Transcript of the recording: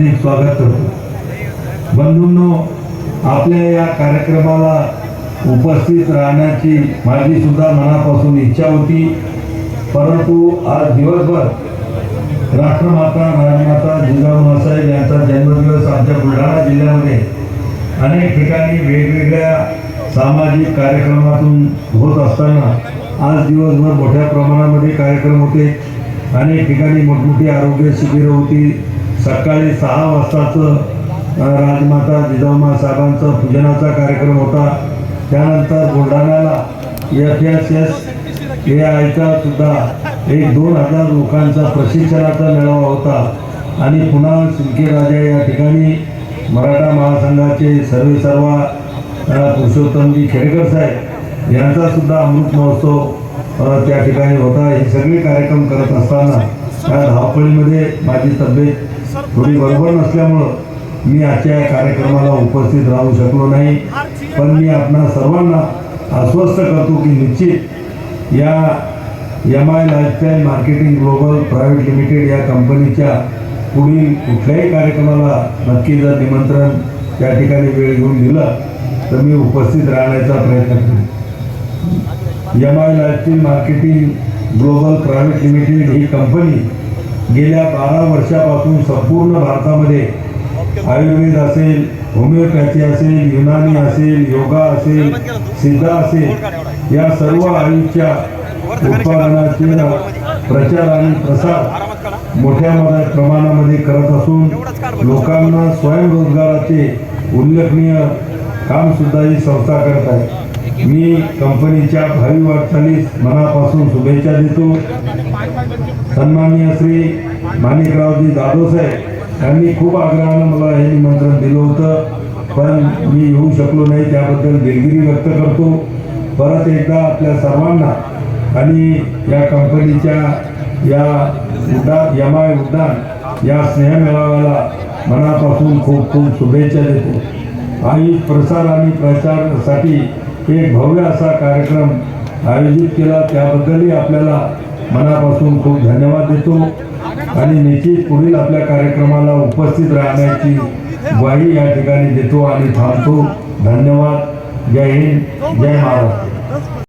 हार्दिक स्वागत करतो। बंधूंनो, आपल्या या कार्यक्रमाला उपस्थित राहण्याची माझी सुद्धा मनापासून इच्छा होती, परंतु आज दिवसभर राष्ट्रमाता राजमाता जिजाऊ माँसाहेब यांचा जन्मदिवस आमच्या बुलढाणा जिल्ह्यामध्ये अनेक ठिकाणी वेगवेगळ्या सामाजिक कार्यक्रमातून होत असताना आज दिवसभर मोठ्या प्रमाणामध्ये कार्यक्रम होते। अनेक ठिकाणी मोठमोठी आरोग्य शिबिरं होती। सकाळी 6 वाजताचं राजमाता जिजाऊ माँसाहेबांचा पूजनाचा कार्यक्रम होता। त्यानंतर बुलढाण्याला FSSAIचा सुद्धा 1-2 हजार लोकांचा प्रशिक्षणाचा मेळावा होता आणि पुन्हा सिंदखेड राजा या ठिकाणी मराठा महासंघाचे सर्वेसर्वा पुरुषोत्तमजी खेडेकर साहेब यांचा सुद्धा अमृत महोत्सव त्या ठिकाणी होता। हे सगळे कार्यक्रम करत असताना त्या धावपळीमध्ये माझी तब्येत थोडी बरोबर नसल्यामुळं मी आजच्या या कार्यक्रमाला उपस्थित राहू शकलो नाही। पण मी आपणा सर्वांना आश्वस्त करतो की निश्चित या MI lifestyle marketing global private limited या कंपनीच्या पुढील कुठल्याही कार्यक्रमाला नक्की जर निमंत्रण त्या ठिकाणी वेळ घेऊन दिलं तर मी उपस्थित राहण्याचा प्रयत्न करेन। MI lifestyle marketing global private limited ही कंपनी गेल्या 12 वर्षापासून संपूर्ण भारतामध्ये आयुर्वेद असेल, होमिओपॅथी असेल, युनानी असेल, योगा असेल, सिद्धा असेल, या सर्व आयुषच्या उत्पादनाचे प्रचार आणि प्रसार मोठ्या प्रमाणामध्ये करत असून लोकांना स्वयंरोजगाराचे उल्लेखनीय काम सुद्धा ही संस्था करत आहे। मी कंपनीच्या भावी वाटचालीस मनापासून शुभेच्छा देतो। सन्माननीय श्री माणिकरावजी जाधव साहेब यांनी खूप आग्रहानं मला हे निमंत्रण दिलं होतं, पण मी येऊ शकलो नाही, त्याबद्दल दिलगिरी व्यक्त करतो। परत एकदा आपल्या सर्वांना आणि या कंपनीच्या या MI उड्डाण या स्नेहमेळाव्याला मनापासून खूप खूप शुभेच्छा देतो। आयुष प्रसार आणि प्रचारासाठी एक भव्य असा कार्यक्रम आयोजित केला, त्याबद्दलही आपल्याला मनापासून खूप धन्यवाद देतो आणि निश्चित पुढील आपल्या कार्यक्रमाला उपस्थित राहण्याची ग्वाही या ठिकाणी देतो आणि थांबतो। धन्यवाद। जय हिंद, जय महाराष्ट्र।